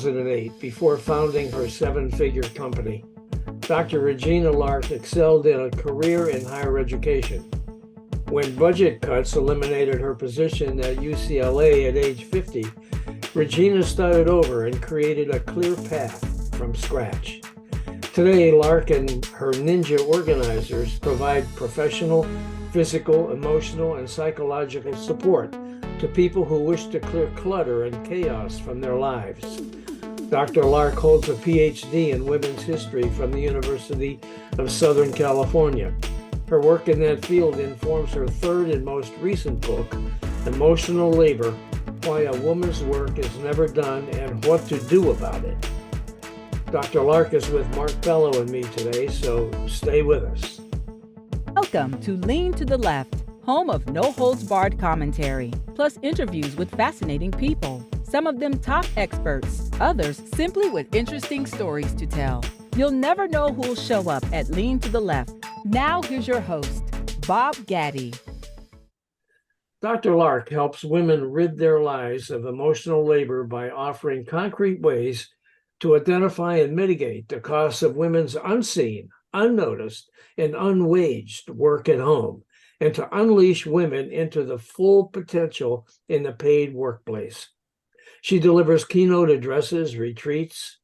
2008 before founding her seven-figure company. Dr. Regina Lark excelled in a career in higher education. When budget cuts eliminated her position at UCLA at age 50, Regina started over and created a clear path from scratch. Today, Lark and her ninja organizers provide professional, physical, emotional, and psychological support to people who wish to clear clutter and chaos from their lives. Dr. Lark holds a PhD in women's history from the University of Southern California. Her work in that field informs her third and most recent book, Emotional Labor: Why a Woman's Work is Never Done and What to Do About It. Dr. Lark is with Mark Bello and me today, so stay with us. Welcome to Lean to the Left, home of no-holds-barred commentary, plus interviews with fascinating people. Some of them top experts, others simply with interesting stories to tell. You'll never know who'll show up at Lean to the Left. Now here's your host, Bob Gatty. Dr. Lark helps women rid their lives of emotional labor by offering concrete ways to identify and mitigate the costs of women's unseen, unnoticed, and unwaged work at home, and to unleash women into the full potential in the paid workplace. She delivers keynote addresses, retreats,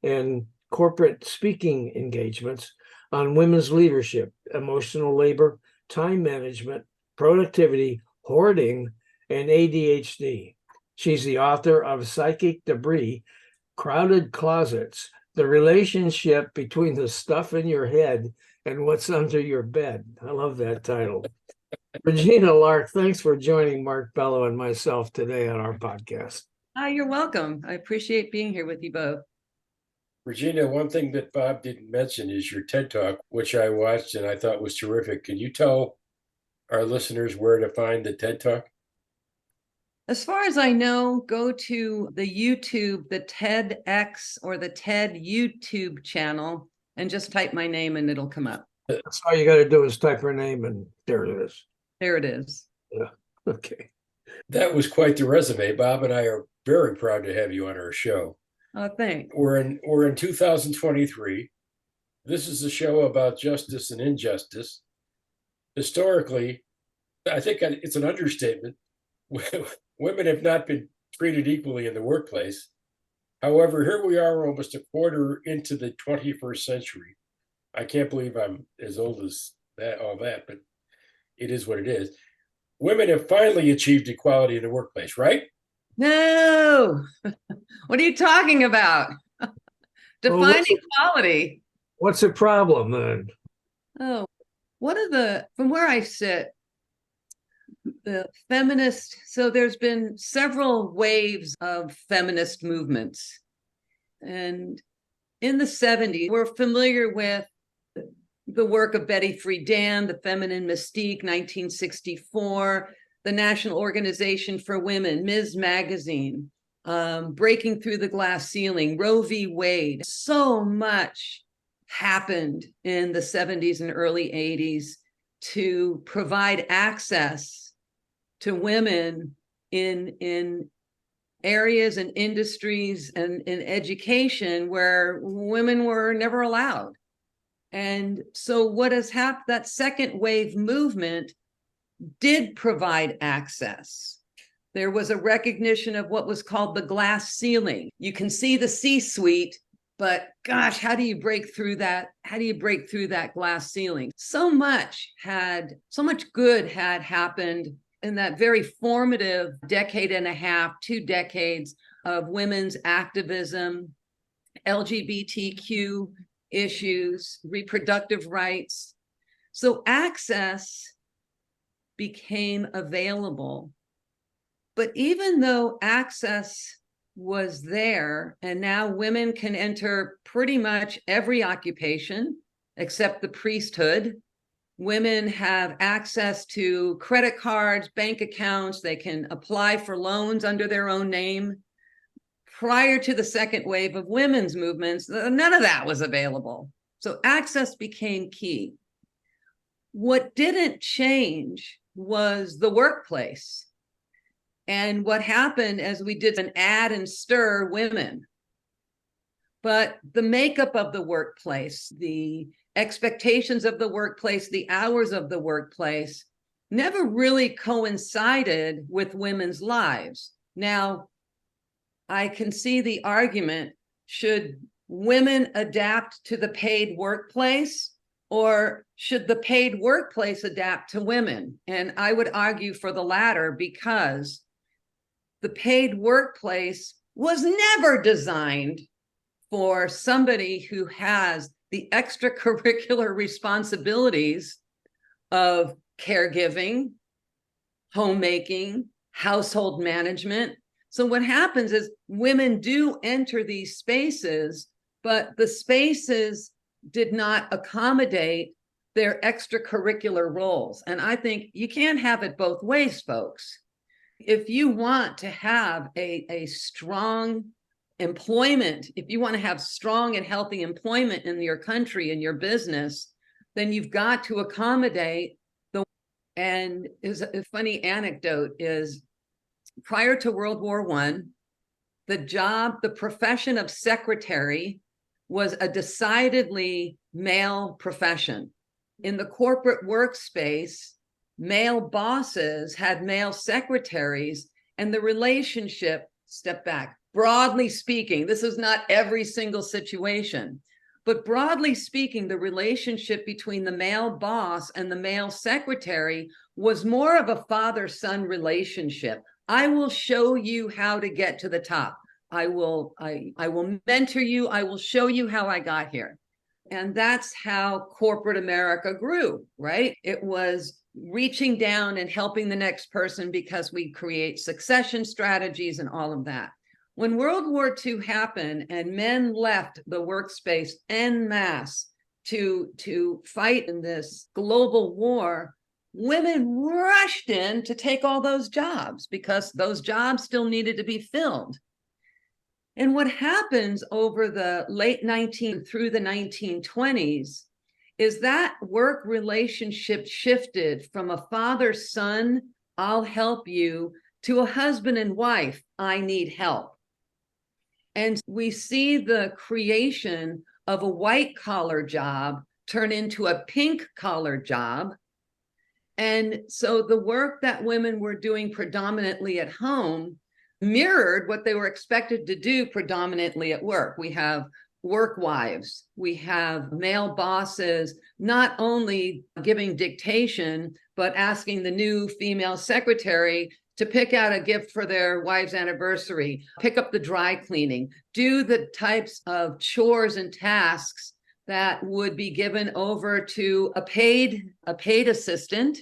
and corporate speaking engagements on women's leadership, emotional labor, time management, productivity, hoarding, and ADHD. She's the author of Psychic Debris, Crowded Closets, the relationship between the stuff in your head and what's under your bed. I love that title. Regina Lark, thanks for joining Mark Bello and myself today on our podcast. You're welcome. I appreciate being here with you both. Regina, one thing that Bob didn't mention is your TED Talk, which I watched and I thought was terrific. Can you tell our listeners where to find the TED Talk? As far as I know, go to the YouTube, the TEDx or the TED YouTube channel, and just type my name and it'll come up. That's all you got to do is type her name and there it is. There it is. Yeah. Okay. That was quite the resume. Bob and I are very proud to have you on our show. Oh, thanks. We're in 2023. This is a show about justice and injustice. Historically, I think it's an understatement. Women have not been treated equally in the workplace. However, here we are almost a quarter into the 21st century. I can't believe I'm as old as all that, but it is what it is. Women have finally achieved equality in the workplace, right? No. What are you talking about? Define equality. What's the problem then? Oh, from where I sit, the feminist, so there's been several waves of feminist movements. And in the 70s, we're familiar with the work of Betty Friedan, The Feminine Mystique, 1964, the National Organization for Women, Ms. Magazine, Breaking Through the Glass Ceiling, Roe v. Wade. So much happened in the 70s and early 80s to provide access to women in areas and industries and in education where women were never allowed. And so what has happened, that second wave movement did provide access. There was a recognition of what was called the glass ceiling. You can see the C-suite, but gosh, how do you break through that? How do you break through that glass ceiling? So much good had happened in that very formative decade and a half, 2 decades of women's activism, LGBTQ issues, reproductive rights. So access became available. But even though access was there, and now women can enter pretty much every occupation except the priesthood, women have access to credit cards, bank accounts, they can apply for loans under their own name. Prior to the second wave of women's movements, none of that was available. So access became key. What didn't change was the workplace. And what happened as we did an add and stir women. But the makeup of the workplace, the expectations of the workplace, the hours of the workplace never really coincided with women's lives. Now, I can see the argument, should women adapt to the paid workplace, or should the paid workplace adapt to women? And I would argue for the latter, because the paid workplace was never designed for somebody who has the extracurricular responsibilities of caregiving, homemaking, household management. So what happens is women do enter these spaces, but the spaces did not accommodate their extracurricular roles. And I think you can't have it both ways, folks. If you want to have a strong employment, if you want to have strong and healthy employment in your country and your business, then you've got to accommodate the. And is a funny anecdote is, prior to World War I, the profession of secretary was a decidedly male profession. In the corporate workspace, male bosses had male secretaries, and the relationship, step back, broadly speaking, this is not every single situation, but broadly speaking, the relationship between the male boss and the male secretary was more of a father-son relationship. I will show you how to get to the top. I will mentor you. I will show you how I got here. And that's how corporate America grew, right? It was reaching down and helping the next person because we create succession strategies and all of that. When World War II happened and men left the workspace en masse to fight in this global war, women rushed in to take all those jobs because those jobs still needed to be filled. And what happens over the late 19 through the 1920s is that work relationship shifted from a father-son, I'll help you, to a husband and wife, I need help. And we see the creation of a white-collar job turn into a pink-collar job. And so the work that women were doing predominantly at home mirrored what they were expected to do predominantly at work. We have work wives, we have male bosses, not only giving dictation, but asking the new female secretary to pick out a gift for their wife's anniversary, pick up the dry cleaning, do the types of chores and tasks that would be given over to a paid assistant,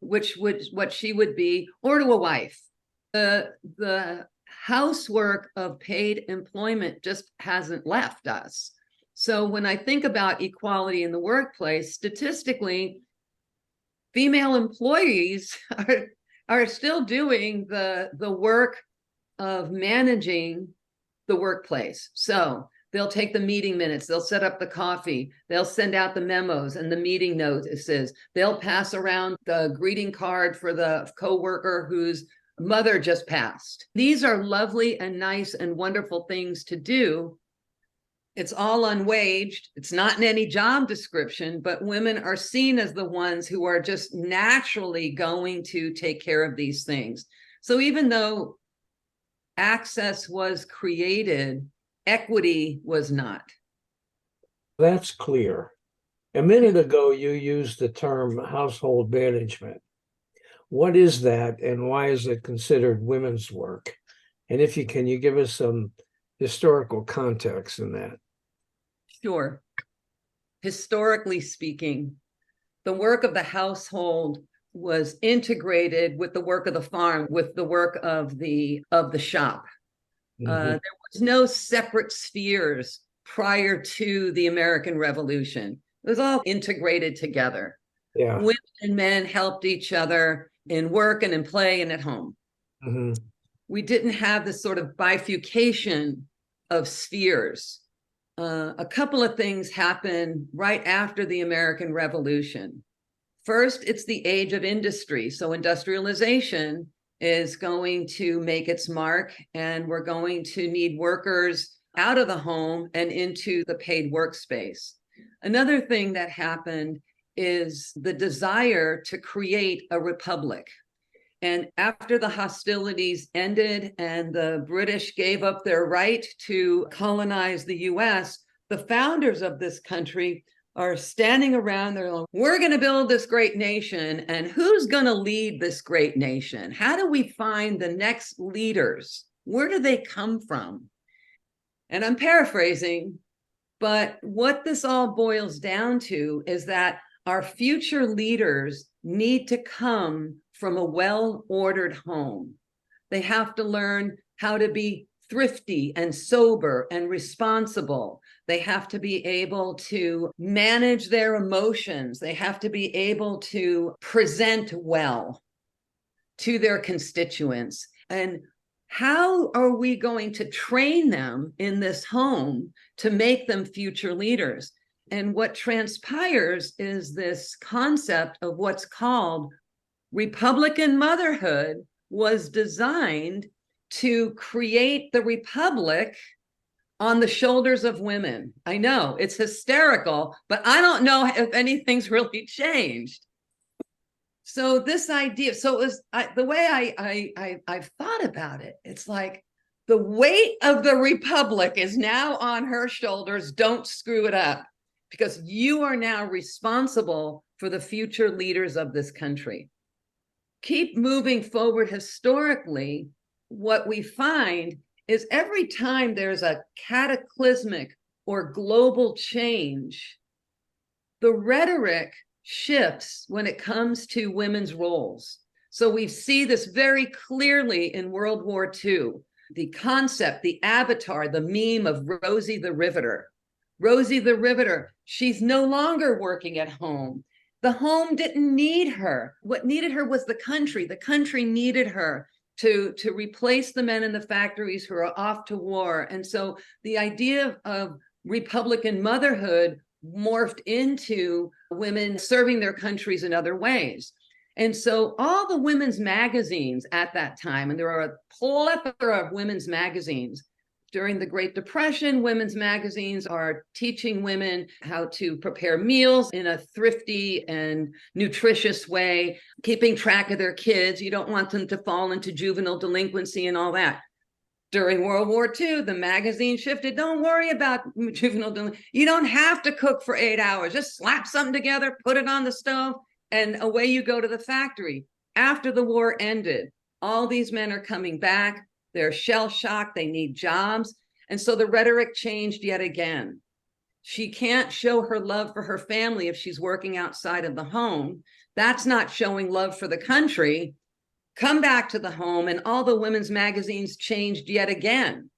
which would what she would be, or to a wife. The housework of paid employment just hasn't left us. So when I think about equality in the workplace, statistically, female employees are still doing the work of managing the workplace. So they'll take the meeting minutes, they'll set up the coffee, they'll send out the memos and the meeting notices, they'll pass around the greeting card for the coworker whose mother just passed. These are lovely and nice and wonderful things to do. It's all unwaged. It's not in any job description, but women are seen as the ones who are just naturally going to take care of these things. So even though access was created, equity was not. That's clear. A minute ago, you used the term household management. What is that, and why is it considered women's work? And if you can, you give us some historical context in that? Sure. Historically speaking, the work of the household was integrated with the work of the farm, with the work of the shop. There was no separate spheres prior to the American Revolution. It was all integrated together. Yeah. Women and men helped each other in work and in play and at home. We didn't have this sort of bifurcation of spheres. A couple of things happened right after the American Revolution. First, it's the age of industry. So industrialization is going to make its mark, and we're going to need workers out of the home and into the paid workspace. Another thing that happened is the desire to create a republic. And after the hostilities ended and the British gave up their right to colonize the US, the founders of this country are standing around, they're like, we're going to build this great nation, and who's going to lead this great nation? How do we find the next leaders? Where do they come from? And I'm paraphrasing, but what this all boils down to is that our future leaders need to come from a well-ordered home. They have to learn how to be thrifty and sober and responsible. They have to be able to manage their emotions. They have to be able to present well to their constituents. And how are we going to train them in this home to make them future leaders? And what transpires is this concept of what's called Republican motherhood was designed to create the republic on the shoulders of women. I know it's hysterical, but I don't know if anything's really changed. So this idea, so it was the way I've thought about it. It's like the weight of the republic is now on her shoulders. Don't screw it up, because you are now responsible for the future leaders of this country. Keep moving forward historically. What we find is every time there's a cataclysmic or global change, the rhetoric shifts when it comes to women's roles. So we see this very clearly in World War II. The concept, the avatar, the meme of Rosie the Riveter. Rosie the Riveter, she's no longer working at home. The home didn't need her. What needed her was the country. The country needed her to replace the men in the factories who are off to war. And so the idea of Republican motherhood morphed into women serving their countries in other ways. And so all the women's magazines at that time, and there are a plethora of women's magazines. During the Great Depression, women's magazines are teaching women how to prepare meals in a thrifty and nutritious way, keeping track of their kids. You don't want them to fall into juvenile delinquency and all that. During World War II, the magazine shifted. Don't worry about juvenile delinquency. You don't have to cook for 8 hours. Just slap something together, put it on the stove, and away you go to the factory. After the war ended, all these men are coming back. They're shell-shocked, they need jobs. And so the rhetoric changed yet again. She can't show her love for her family if she's working outside of the home. That's not showing love for the country. Come back to the home, and all the women's magazines changed yet again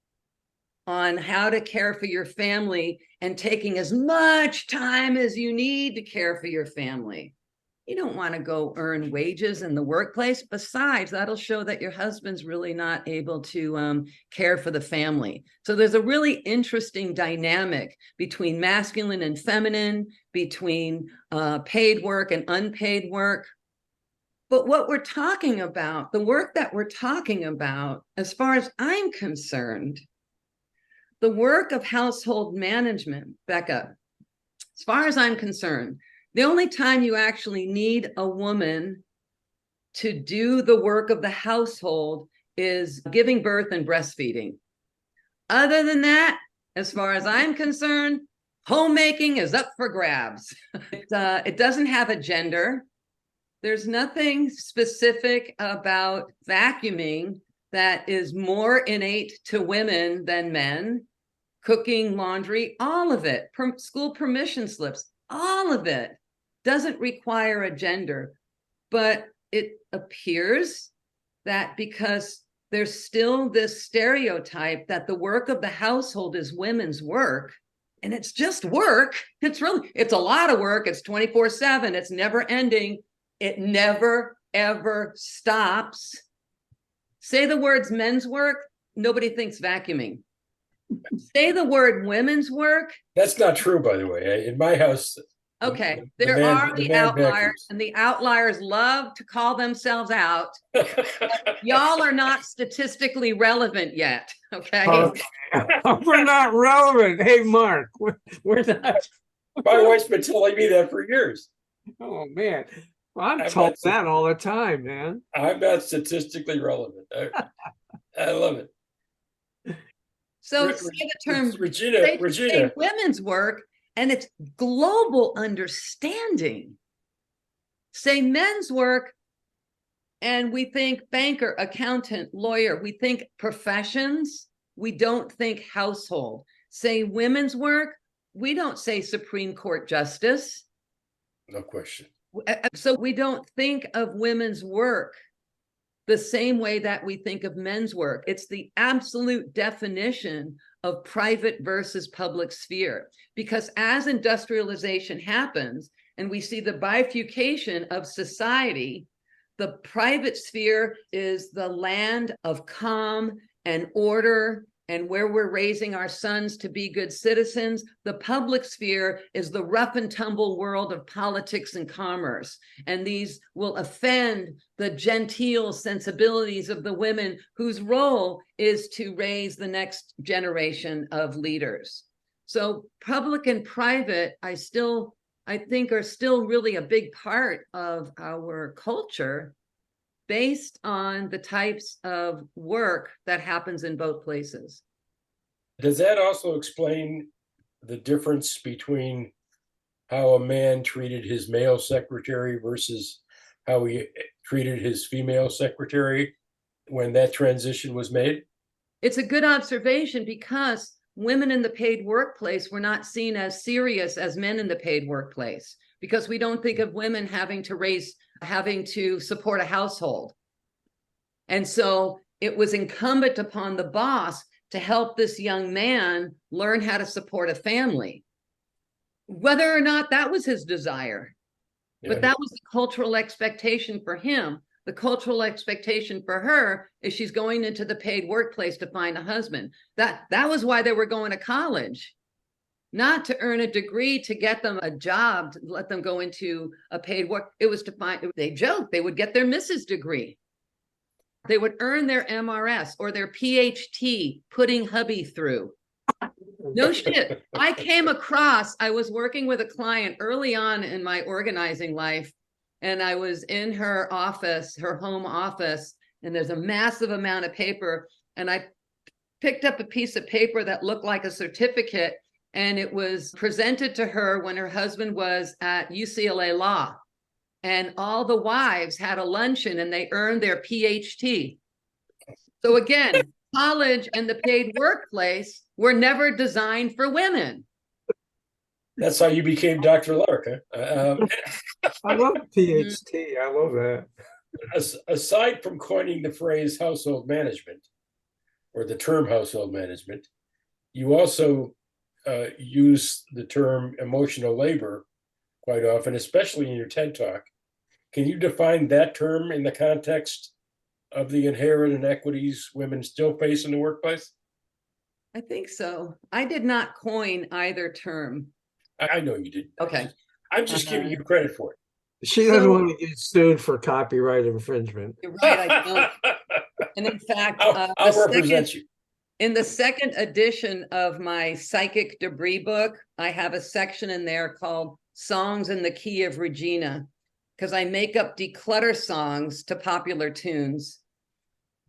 on how to care for your family and taking as much time as you need to care for your family. You don't want to go earn wages in the workplace. Besides, that'll show that your husband's really not able to care for the family. So there's a really interesting dynamic between masculine and feminine, between paid work and unpaid work. But what we're talking about, the work that we're talking about, as far as I'm concerned, the work of household management, Becca, as far as I'm concerned, the only time you actually need a woman to do the work of the household is giving birth and breastfeeding. Other than that, as far as I'm concerned, homemaking is up for grabs. It doesn't have a gender. There's nothing specific about vacuuming that is more innate to women than men. Cooking, laundry, all of it, school permission slips, all of it doesn't require a gender. But it appears that because there's still this stereotype that the work of the household is women's work, and it's just work. It's a lot of work. It's 24/7. It's never ending. It never, ever stops. Say the words men's work, nobody thinks vacuuming. Say the word women's work. That's not true, by the way. In my house, Okay, The there man- are the the man outliers, vacuums. and the outliers love to call themselves out. Y'all are not statistically relevant yet, okay? Okay. We're not relevant. Hey, Mark, we're not. My wife's been telling me that for years. Oh man, well, I'm I'm told not, that all the time, man. I'm not statistically relevant. I love it. So Re- say the term, Regina, say women's work, and it's global understanding. Say men's work, and we think banker, accountant, lawyer. We think professions. We don't think household. Say women's work, we don't say Supreme Court justice. no question. So we don't think of women's work the same way that we think of men's work. It's the absolute definition of private versus public sphere. Because as industrialization happens and we see the bifurcation of society, the private sphere is the land of calm and order and where we're raising our sons to be good citizens. The public sphere is the rough and tumble world of politics and commerce. And these will offend the genteel sensibilities of the women whose role is to raise the next generation of leaders. So public and private, I think are still really a big part of our culture based on the types of work that happens in both places. Does that also explain the difference between how a man treated his male secretary versus how he treated his female secretary when that transition was made? It's a good observation because women in the paid workplace were not seen as serious as men in the paid workplace because we don't think of women having to support a household. And so it was incumbent upon the boss to help this young man learn how to support a family, whether or not that was his desire. Yeah. But that was the cultural expectation for him. The cultural expectation for her is she's going into the paid workplace to find a husband. That was why they were going to college, not to earn a degree to get them a job, to let them go into a paid work. It was to find, they joked, they would get their Mrs. degree. They would earn their MRS or their PhD putting hubby through. No shit. I was working with a client early on in my organizing life, and I was in her office, her home office, and there's a massive amount of paper. And I picked up a piece of paper that looked like a certificate, and it was presented to her when her husband was at UCLA Law. And all the wives had a luncheon and they earned their PhD. So again, college and the paid workplace were never designed for women. That's how you became Dr. Lark, huh? I love PhD. I love that. Aside from coining the phrase household management or the term household management, you also use the term emotional labor quite often, especially in your TED Talk. Can you define that term in the context of the inherent inequities women still face in the workplace? I think so. I did not coin either term. I know you didn't. Okay. I'm just giving you credit for it. She doesn't want to get sued for copyright infringement. You're right, I don't. And in fact, I'll represent you. In the second edition of my Psychic Debris book, I have a section in there called Songs in the Key of Regina, because I make up declutter songs to popular tunes.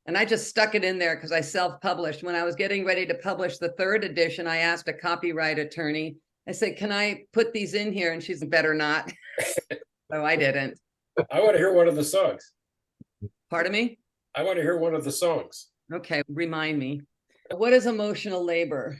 And I just stuck it in there because I self-published. When I was getting ready to publish the third edition, I asked a copyright attorney, I said, can I put these in here? And she's better not. So I didn't. I want to hear one of the songs. Pardon me? I want to hear one of the songs. Okay, remind me. What is emotional labor?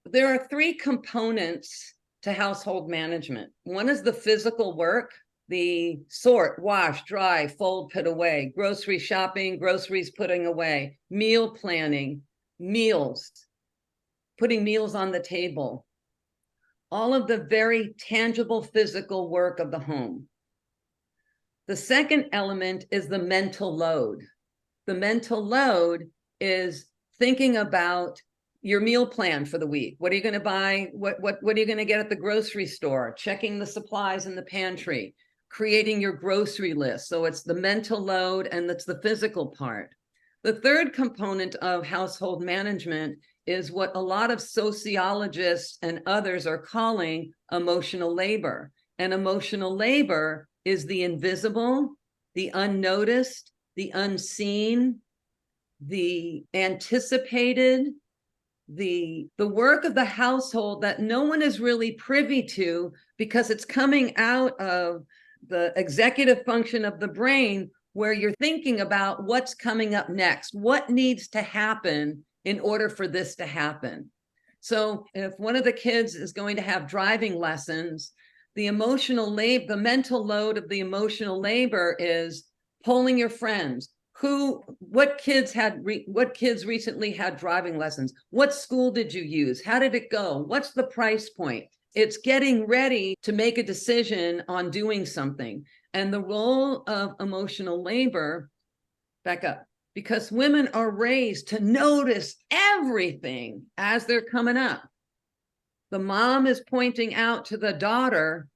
There are three components to household management. One is the physical work, the sort, wash, dry, fold, put away, grocery shopping, groceries putting away, meal planning, meals, putting meals on the table. All of the very tangible physical work of the home. The second element is the mental load. The mental load is thinking about your meal plan for the week. What are you going to buy? What are you going to get at the grocery store? Checking the supplies in the pantry, creating your grocery list. So it's the mental load and that's the physical part. The third component of household management is what a lot of sociologists and others are calling emotional labor. And emotional labor is the invisible, the unnoticed, the unseen, the anticipated, the work of the household that no one is really privy to because it's coming out of the executive function of the brain, where you're thinking about what's coming up next, what needs to happen in order for this to happen. So if one of the kids is going to have driving lessons, the emotional labor, the mental load of the emotional labor is polling your friends. What kids recently had driving lessons? What school did you use? How did it go? What's the price point? It's getting ready to make a decision on doing something. And the role of emotional labor, back up, because women are raised to notice everything as they're coming up. The mom is pointing out to the daughter,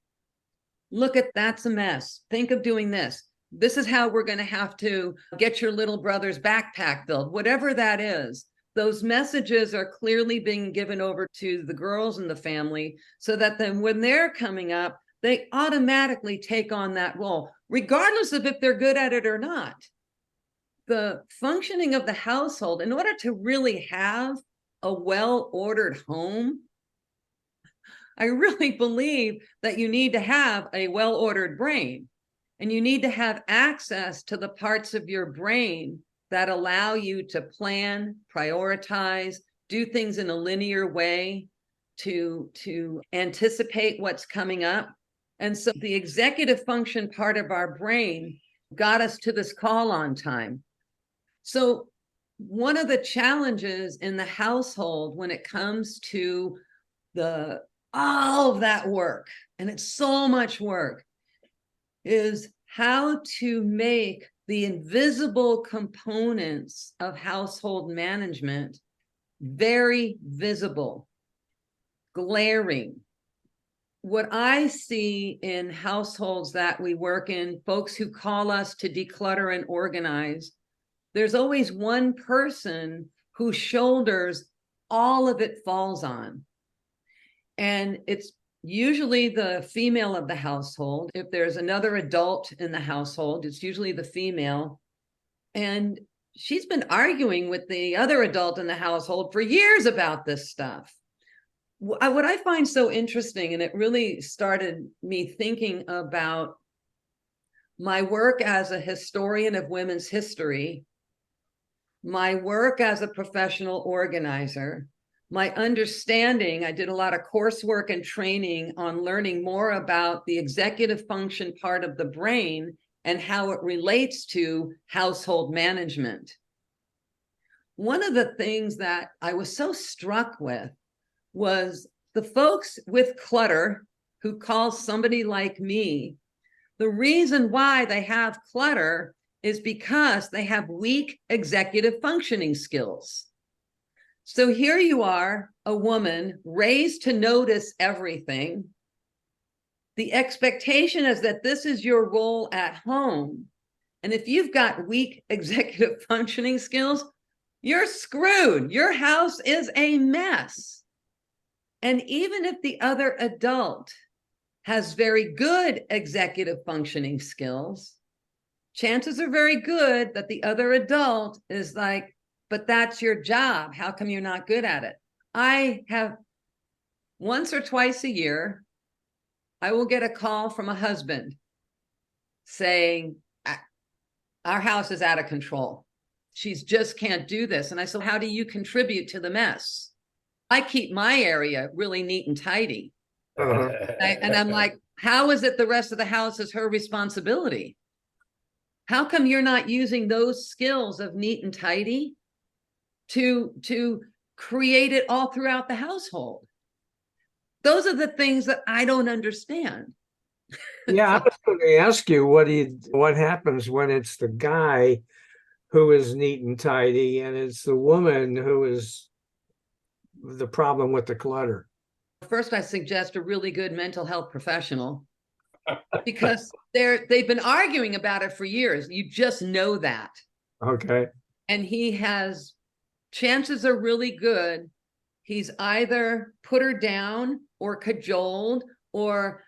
look at, that's a mess. Think of doing this. This is how we're going to have to get your little brother's backpack filled, whatever that is. Those messages are clearly being given over to the girls in the family so that then when they're coming up, they automatically take on that role, regardless of if they're good at it or not. The functioning of the household, in order to really have a well-ordered home, I really believe that you need to have a well-ordered brain. And you need to have access to the parts of your brain that allow you to plan, prioritize, do things in a linear way, to anticipate what's coming up. And so the executive function part of our brain got us to this call on time. So one of the challenges in the household when it comes to all of that work, and it's so much work, is how to make the invisible components of household management very visible, glaring. What I see in households that we work in, folks who call us to declutter and organize, there's always one person whose shoulders all of it falls on. And it's usually the female of the household. If there's another adult in the household, it's usually the female. And she's been arguing with the other adult in the household for years about this stuff. What I find so interesting, and it really started me thinking about my work as a historian of women's history, my work as a professional organizer, my understanding, I did a lot of coursework and training on learning more about the executive function part of the brain and how it relates to household management. One of the things that I was so struck with was the folks with clutter who call somebody like me. The reason why they have clutter is because they have weak executive functioning skills. So here you are, a woman raised to notice everything. The expectation is that this is your role at home. And if you've got weak executive functioning skills, you're screwed. Your house is a mess. And even if the other adult has very good executive functioning skills, chances are very good that the other adult is like, but that's your job. How come you're not good at it? I have once or twice a year, I will get a call from a husband saying, our house is out of control. She's just can't do this. And I said, how do you contribute to the mess? I keep my area really neat and tidy. And I'm like, how is it the rest of the house is her responsibility? How come you're not using those skills of neat and tidy to create it all throughout the household? Those are the things that I don't understand. Yeah, I was going to ask you what happens when it's the guy who is neat and tidy and it's the woman who is the problem with the clutter? First, I suggest a really good mental health professional because they've been arguing about it for years. You just know that. Okay. And chances are really good. He's either put her down or cajoled or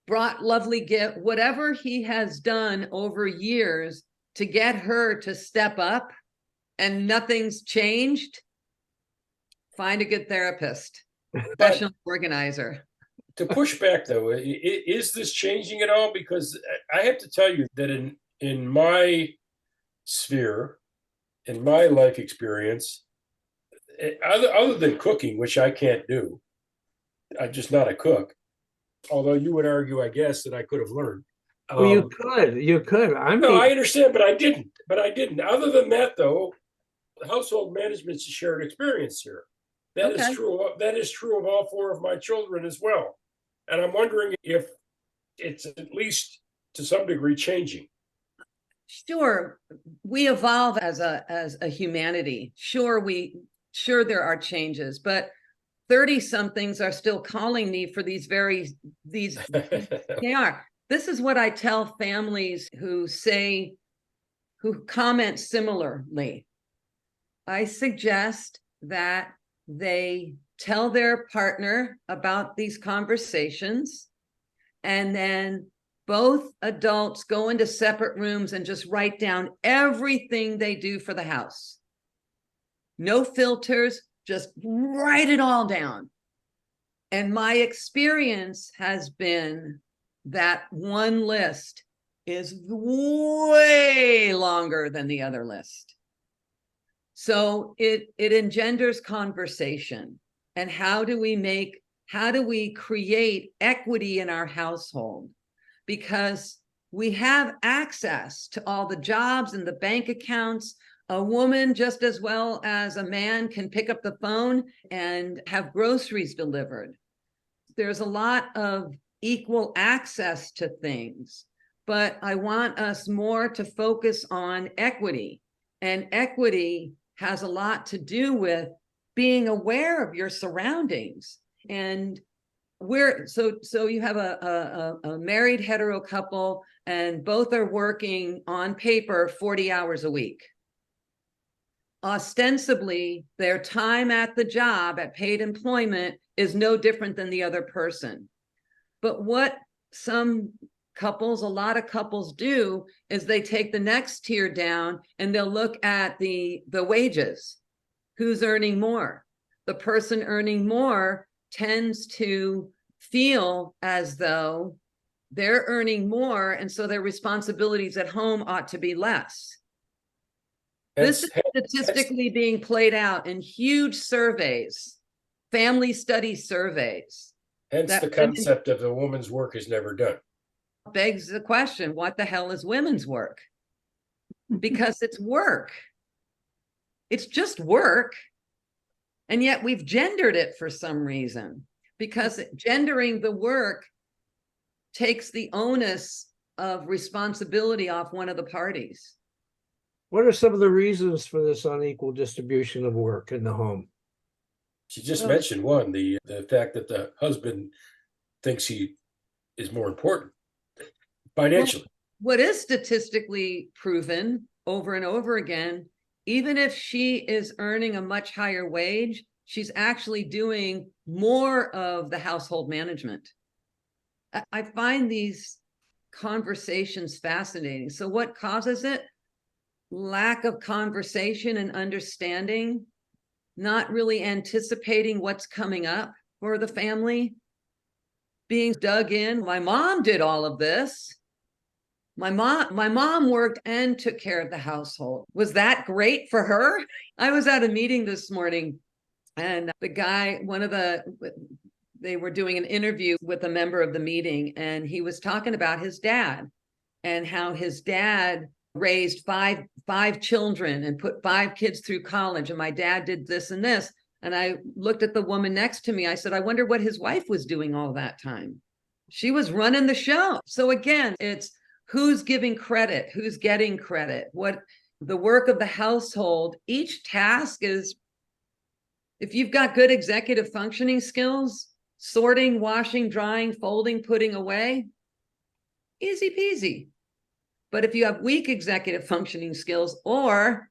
brought lovely gift, whatever he has done over years to get her to step up, and nothing's changed. Find a good therapist, professional organizer. To push back though, is this changing at all? Because I have to tell you that in my sphere, in my life experience, other than cooking, which I can't do, I'm just not a cook. Although you would argue, I guess, that I could have learned. Well, you could. I No, mean, I understand, but I didn't. Other than that, though, household management's a shared experience here. That is Okay. true. That is true of all four of my children as well. And I'm wondering if it's at least to some degree changing. Sure, we evolve as a humanity. Sure, there are changes, but 30 somethings are still calling me for these they are. This is what I tell families who comment similarly. I suggest that they tell their partner about these conversations, and then both adults go into separate rooms and just write down everything they do for the house. No filters, just write it all down. And my experience has been that one list is way longer than the other list. So it engenders conversation. And how do we create equity in our household? Because we have access to all the jobs and the bank accounts. A woman, just as well as a man, can pick up the phone and have groceries delivered. There's a lot of equal access to things, but I want us more to focus on equity. And equity has a lot to do with being aware of your surroundings. And so you have a married hetero couple, and both are working on paper 40 hours a week. Ostensibly, their time at the job, at paid employment, is no different than the other person. But what a lot of couples do is they take the next tier down and they'll look at the wages. Who's earning more? The person earning more tends to feel as though they're earning more, and so their responsibilities at home ought to be less. This is statistically being played out in huge surveys, family study surveys. Hence the concept of a woman's work is never done. Begs the question, what the hell is women's work? Because it's work. It's just work. And yet we've gendered it for some reason, because gendering the work takes the onus of responsibility off one of the parties. What are some of the reasons for this unequal distribution of work in the home? She just mentioned one, the fact that the husband thinks he is more important financially. What is statistically proven over and over again, even if she is earning a much higher wage, she's actually doing more of the household management. I find these conversations fascinating. So what causes it? Lack of conversation and understanding, not really anticipating what's coming up for the family, being dug in. My mom did all of this. My mom worked and took care of the household. Was that great for her? I was at a meeting this morning, and the guy, they were doing an interview with a member of the meeting, and he was talking about his dad and how his dad raised five children and put 5 kids through college, and my dad did this and this. And I looked at the woman next to me. I said, I wonder what his wife was doing all that time. She was running the show. So again, it's who's giving credit, who's getting credit, what the work of the household. Each task is If you've got good executive functioning skills, sorting, washing, drying, folding, putting away, easy peasy. But if you have weak executive functioning skills, or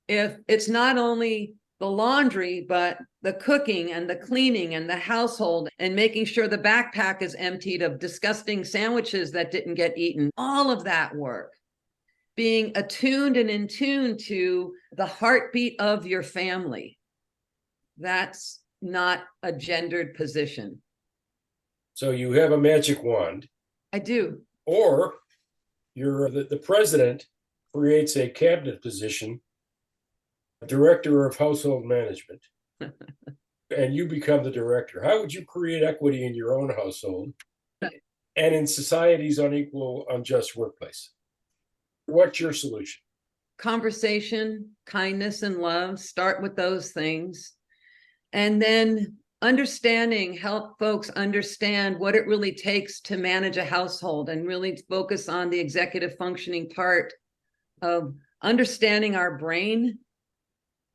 if it's not only the laundry, but the cooking and the cleaning and the household and making sure the backpack is emptied of disgusting sandwiches that didn't get eaten, all of that work, being attuned and in tune to the heartbeat of your family, that's not a gendered position. So you have a magic wand. I do. Or the president creates a cabinet position, director of household management, and you become the director. How would you create equity in your own household and in society's unequal, unjust workplace? What's your solution? Conversation, kindness, and love. Start with those things. And then understanding, help folks understand what it really takes to manage a household, and really focus on the executive functioning part of understanding our brain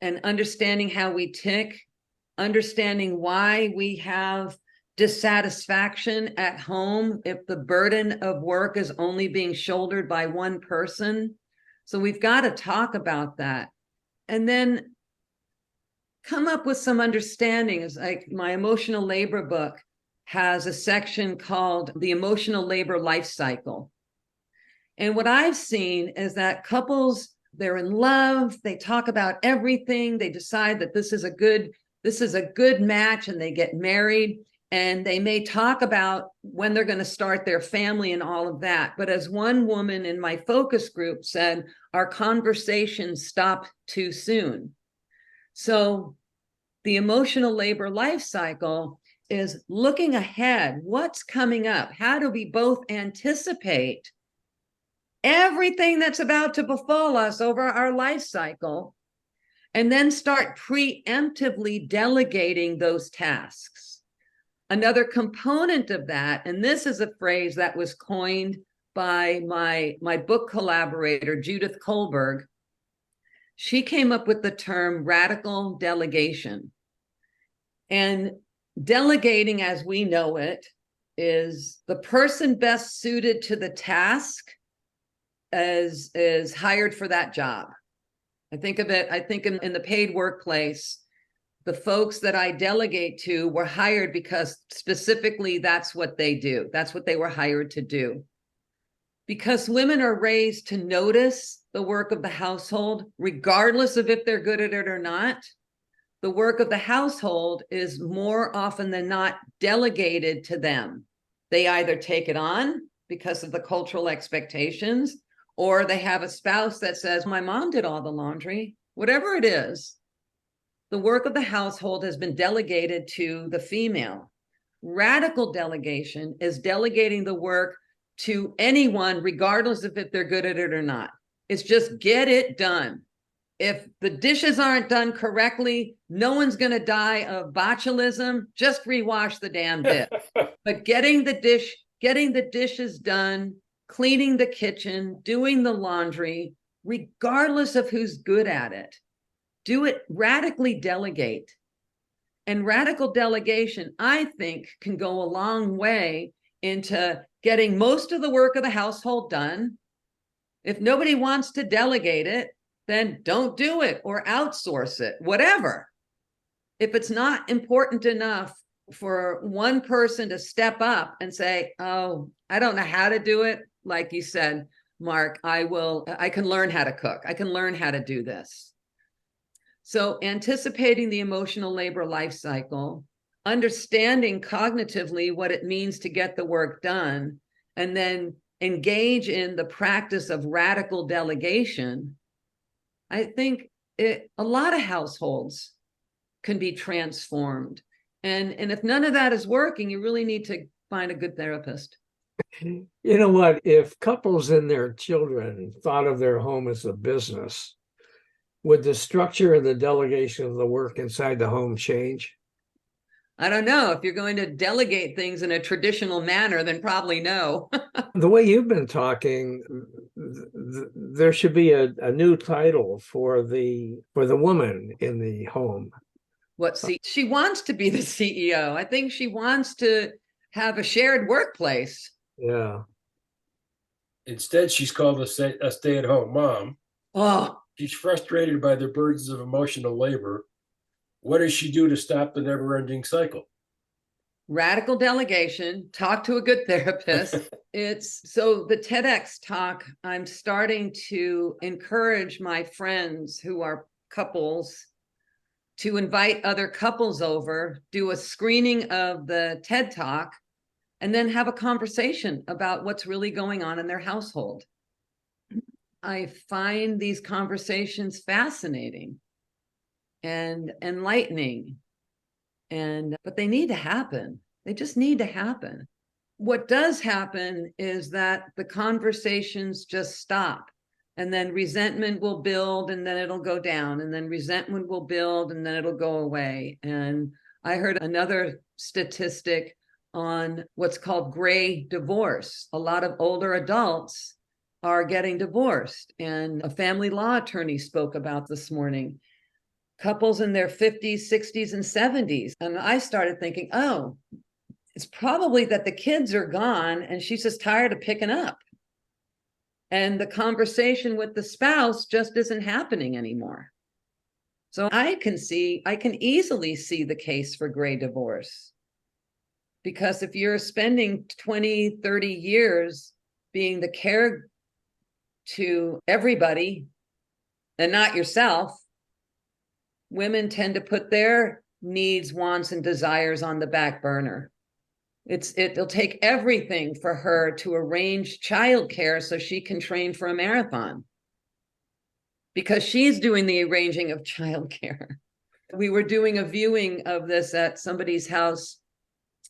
and understanding how we tick, understanding why we have dissatisfaction at home if the burden of work is only being shouldered by one person. So we've got to talk about that. And then come up with some understanding. It's like my emotional labor book has a section called the emotional labor life cycle. And what I've seen is that couples, they're in love, they talk about everything, they decide that this is a good match, and they get married, and they may talk about when they're going to start their family and all of that. But as one woman in my focus group said, our conversations stop too soon. So the emotional labor life cycle is looking ahead. What's coming up? How do we both anticipate everything that's about to befall us over our life cycle, and then start preemptively delegating those tasks? Another component of that, and this is a phrase that was coined by my book collaborator, Judith Kohlberg. She came up with the term radical delegation. And delegating, as we know it, is the person best suited to the task is hired for that job. I think in the paid workplace, the folks that I delegate to were hired because specifically that's what they do. That's what they were hired to do. Because women are raised to notice the work of the household, regardless of if they're good at it or not. The work of the household is more often than not delegated to them. They either take it on because of the cultural expectations, or they have a spouse that says, my mom did all the laundry. Whatever it is, the work of the household has been delegated to the female. Radical delegation is delegating the work to anyone, regardless of if they're good at it or not. It's just get it done. If the dishes aren't done correctly, no one's going to die of botulism. Just rewash the damn dish. But getting the dishes done, cleaning the kitchen, doing the laundry, regardless of who's good at it, do it, radically delegate. And radical delegation, I think, can go a long way into getting most of the work of the household done. If nobody wants to delegate it, then don't do it or outsource it, whatever. If it's not important enough for one person to step up and say, oh, I don't know how to do it. Like you said, Mark, I can learn how to cook. I can learn how to do this. So anticipating the emotional labor life cycle, understanding cognitively what it means to get the work done, and then engage in the practice of radical delegation, I think a lot of households can be transformed. And if none of that is working, you really need to find a good therapist. You know what? If couples and their children thought of their home as a business, would the structure and the delegation of the work inside the home change? I don't know. If you're going to delegate things in a traditional manner, then probably no. The way you've been talking, there should be a new title for the woman in the home. She wants to be the CEO. I think she wants to have a shared workplace. Yeah. Instead, she's called a stay-at-home mom. Oh, She's frustrated by the burdens of emotional labor. What does she do to stop the never-ending cycle? radical delegation, talk to a good therapist. So the TEDx talk, I'm starting to encourage my friends who are couples to invite other couples over, do a screening of the TED talk, and then have a conversation about what's really going on in their household. I find these conversations fascinating and enlightening, but they need to happen. They just need to happen. What does happen is that the conversations just stop, and then resentment will build, and then it'll go down, and then resentment will build, and then it'll go away. And I heard another statistic on what's called gray divorce. A lot of older adults are getting divorced, and a family law attorney spoke about this morning. Couples in their 50s, 60s, and 70s. And I started thinking, oh, it's probably that the kids are gone and she's just tired of picking up. And the conversation with the spouse just isn't happening anymore. So I can easily see the case for gray divorce. Because if you're spending 20, 30 years being the care to everybody and not yourself, women tend to put their needs, wants, and desires on the back burner. It'll take everything for her to arrange childcare so she can train for a marathon, because she's doing the arranging of childcare. We were doing a viewing of this at somebody's house,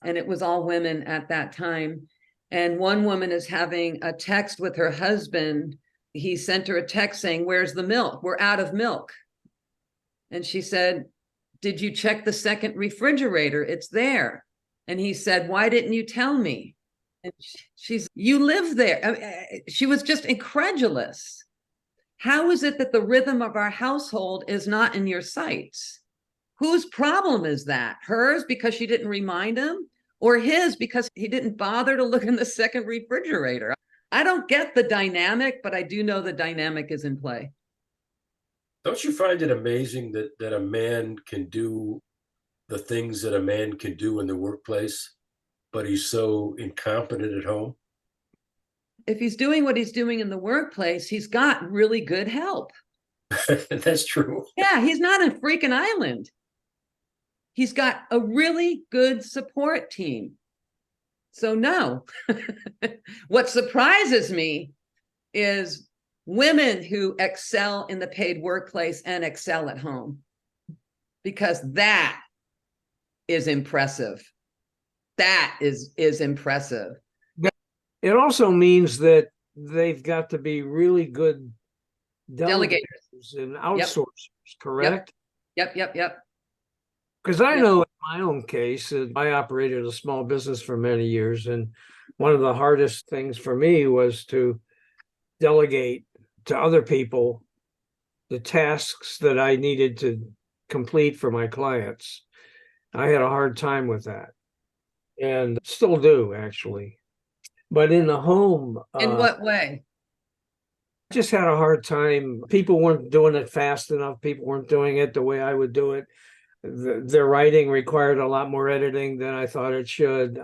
and it was all women at that time. And one woman is having a text with her husband. He sent her a text saying, "Where's the milk? We're out of milk." And she said, "Did you check the second refrigerator? It's there." And he said, "Why didn't you tell me?" And you live there. She was just incredulous. How is it that the rhythm of our household is not in your sights? Whose problem is that? Hers because she didn't remind him, or his because he didn't bother to look in the second refrigerator? I don't get the dynamic, but I do know the dynamic is in play. Don't you find it amazing that a man can do the things that a man can do in the workplace, but he's so incompetent at home? If he's doing what he's doing in the workplace, he's got really good help. That's true. Yeah, he's not a freaking island. He's got a really good support team. So no, what surprises me is women who excel in the paid workplace and excel at home, because that is impressive. That is impressive. It also means that they've got to be really good delegators and outsourcers, correct? Yep. Because I know in my own case, I operated a small business for many years, and one of the hardest things for me was to delegate to other people the tasks that I needed to complete for my clients. I had a hard time with that, and still do, actually. But in the home, in what way? Just had a hard time. People weren't doing it fast enough. People weren't doing it the way I would do it. Their writing required a lot more editing than I thought it should,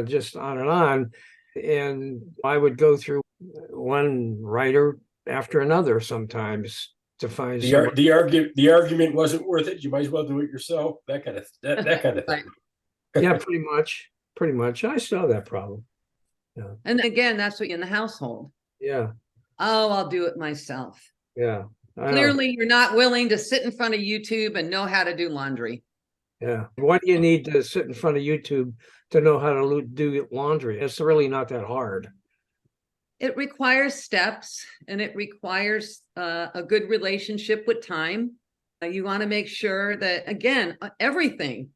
just on and on. And I would go through one writer after another sometimes to find the argument wasn't worth it. You might as well do it yourself. That kind of thing. Right. Yeah, pretty much. I still have that problem. Yeah. And again, that's what in the household. Yeah. Oh, I'll do it myself. Yeah. Clearly, you're not willing to sit in front of YouTube and know how to do laundry. Yeah. Why do you need to sit in front of YouTube to know how to do laundry? It's really not that hard. It requires steps, and it requires a good relationship with time. You want to make sure that, again, everything.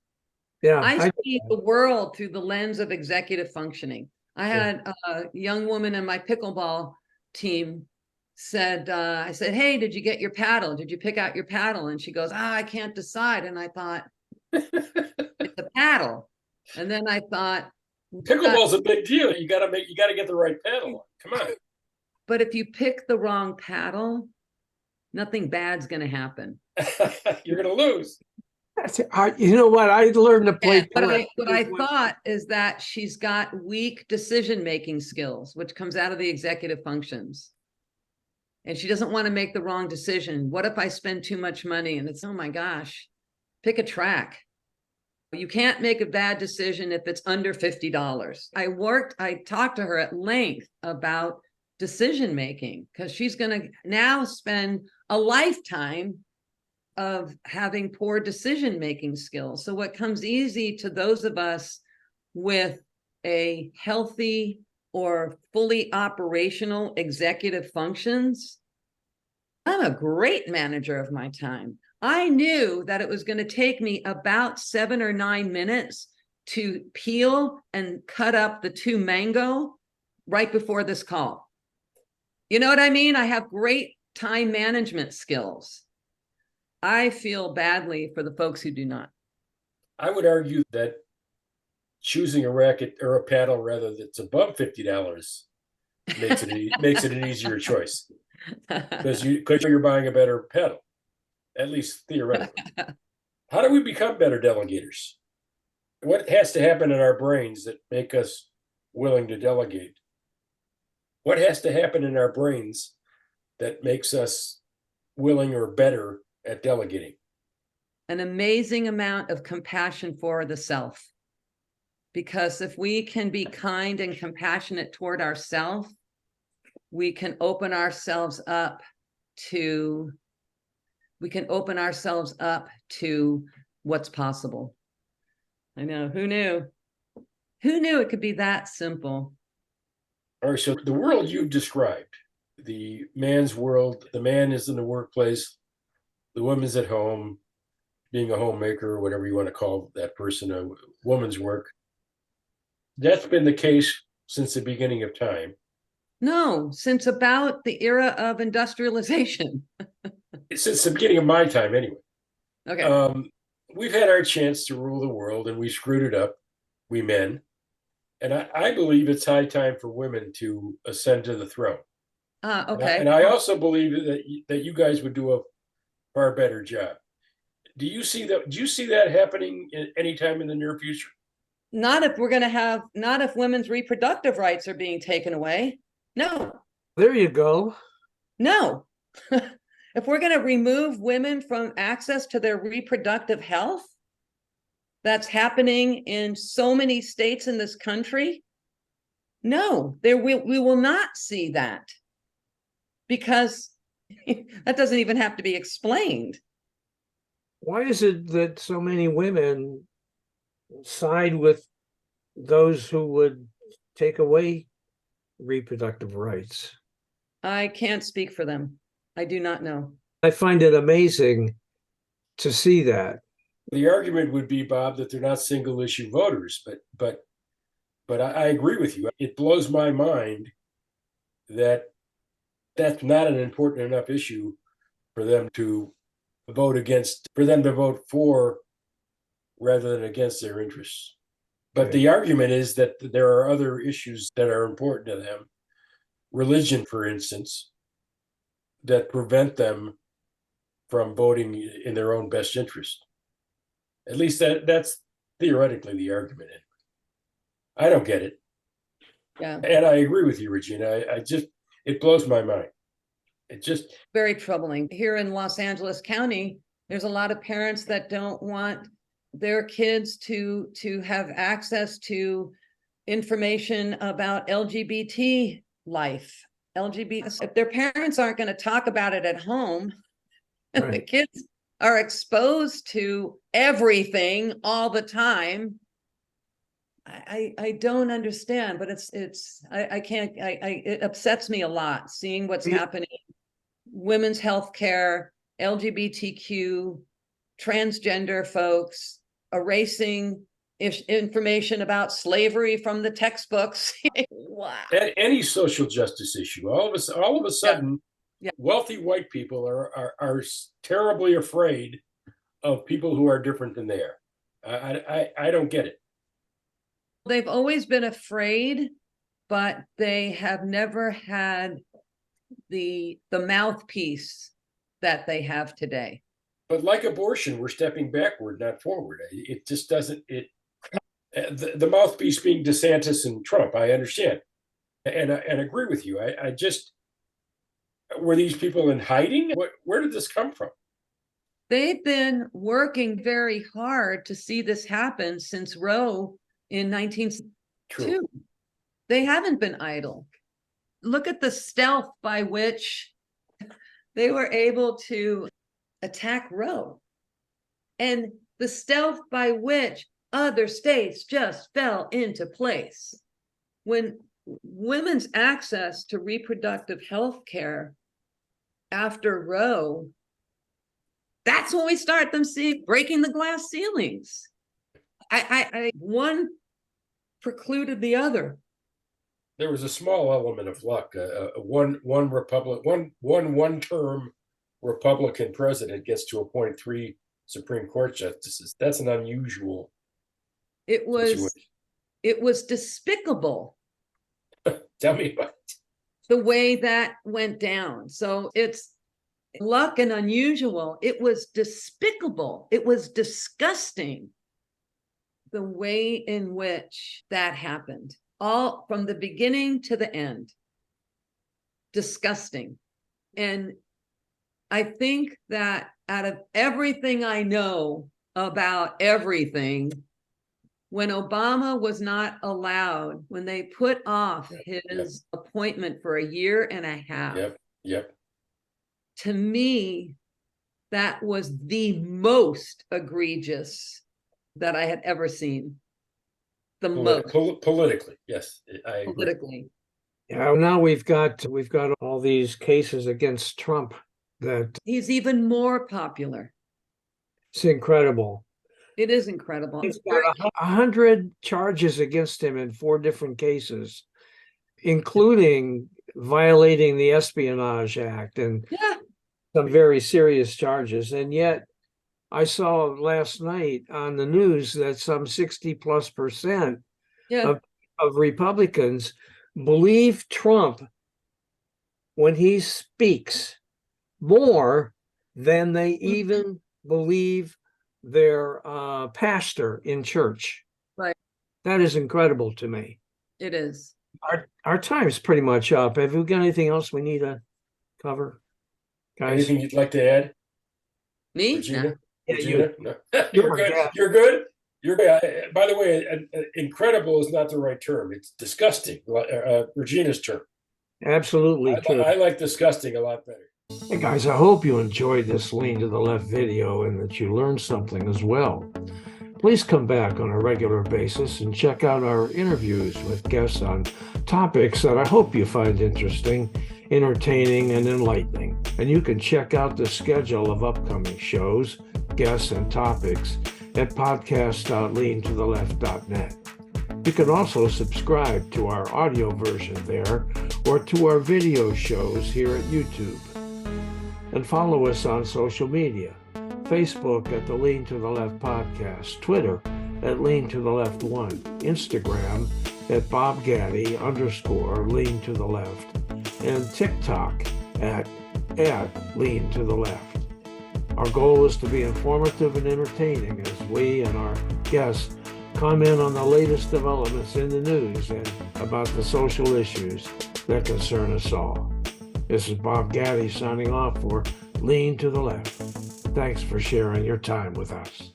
Yeah. I see the world through the lens of executive functioning. I had a young woman in my pickleball team I said, "Hey, did you get your paddle? Did you pick out your paddle?" And she goes, "I can't decide." And I thought, It's a paddle. And then I thought, Pickleball's a big deal. You got to get the right paddle. Come on. but if you pick the wrong paddle, nothing bad's going to happen. You're going to lose. You know what? I learned to play. And what I thought is that she's got weak decision-making skills, which comes out of the executive functions. And she doesn't want to make the wrong decision. What if I spend too much money? And it's, oh my gosh, pick a track. You can't make a bad decision if it's under $50. I talked to her at length about decision-making, because she's going to now spend a lifetime of having poor decision-making skills. So what comes easy to those of us with a healthy or fully operational executive functions, I'm a great manager of my time. I knew that it was going to take me about 7 or 9 minutes to peel and cut up the 2 mango right before this call. You know what I mean? I have great time management skills. I feel badly for the folks who do not. I would argue that choosing a racket or a paddle rather that's above $50 makes it an easier choice, because you're buying a better paddle, at least theoretically. How do we become better delegators? What has to happen in our brains that make us willing to delegate? What has to happen in our brains that makes us willing or better at delegating? An amazing amount of compassion for the self. Because if we can be kind and compassionate toward ourselves, we can open ourselves up to what's possible. I know, who knew? Who knew it could be that simple? All right, so the world you've described, the man's world, the man is in the workplace, the woman's at home, being a homemaker, or whatever you want to call that person, a woman's work. That's been the case since the beginning of time. No, since about the era of industrialization. Since the beginning of my time, anyway. Okay. We've had our chance to rule the world, and we screwed it up, we men. And I believe it's high time for women to ascend to the throne. Okay. And I also believe that you guys would do a far better job. Do you see that happening anytime in the near future? Not if women's reproductive rights are being taken away. No. There you go. No. If we're going to remove women from access to their reproductive health, that's happening in so many states in this country. No, we will not see that, because that doesn't even have to be explained. Why is it that so many women side with those who would take away reproductive rights? I can't speak for them. I do not know. I find it amazing to see that. The argument would be, Bob, that they're not single issue voters, but I agree with you. It blows my mind that that's not an important enough issue for them to vote for rather than against their interests. But the argument is that there are other issues that are important to them, religion, for instance, that prevent them from voting in their own best interest. At least that's theoretically the argument. I don't get it. Yeah. And I agree with you, Regina. It blows my mind. It just very troubling. Here in Los Angeles County, there's a lot of parents that don't want their kids to have access to information about LGBT life. If their parents aren't going to talk about it at home, and the kids are exposed to everything all the time, I don't understand, but it upsets me a lot seeing what's happening. Women's health care, LGBTQ, transgender folks, erasing information about slavery from the textbooks. Wow. Any social justice issue, all of a sudden, wealthy white people are terribly afraid of people who are different than they are. I don't get it. They've always been afraid, but they have never had the mouthpiece that they have today. But like abortion, we're stepping backward, not forward. It just doesn't. The mouthpiece being DeSantis and Trump, I understand, and agree with you. I just, were these people in hiding? Where did this come from? They've been working very hard to see this happen since Roe in 1962. True. They haven't been idle. Look at the stealth by which they were able to attack Roe, and the stealth by which other states just fell into place. When women's access to reproductive health care after Roe, that's when we start them breaking the glass ceilings. One precluded the other. There was a small element of luck. One term Republican president gets to appoint 3 Supreme Court justices. That's an unusual situation. It was despicable. Tell me about it. The way that went down. So it's luck and unusual. It was despicable. It was disgusting. The way in which that happened, all from the beginning to the end. Disgusting. And I think that out of everything I know about everything, when Obama was not allowed, when they put off his appointment for a year and a half. Yep. To me, that was the most egregious that I had ever seen. Politically, yes, I agree. Politically. Yeah, now we've got all these cases against Trump that He's even more popular. it's incredible. It is incredible. He's got 100 charges against him in 4 different cases, including violating the Espionage Act and some very serious charges. And yet I saw last night on the news that some 60+% of Republicans believe Trump when he speaks more than they even believe their pastor in church. Right. That is incredible to me. It is. Our time's pretty much up. Have we got anything else we need to cover, guys? Anything you'd like to add? Me? Regina? Yeah, Regina? No. You're good. good. You're good. You're good. By the way, incredible is not the right term. It's disgusting. Regina's term. Absolutely. I like disgusting a lot better. Hey guys, I hope you enjoyed this Lean to the Left video and that you learned something as well. Please come back on a regular basis and check out our interviews with guests on topics that I hope you find interesting, entertaining, and enlightening. And you can check out the schedule of upcoming shows, guests, and topics at podcast.leantotheleft.net. You can also subscribe to our audio version there or to our video shows here at YouTube. And follow us on social media, Facebook at the Lean to the Left Podcast, Twitter at Lean to the Left 1, Instagram at Bob Gatty _Lean to the Left, and TikTok at Lean to the Left. Our goal is to be informative and entertaining as we and our guests comment on the latest developments in the news and about the social issues that concern us all. This is Bob Gatty signing off for Lean to the Left. Thanks for sharing your time with us.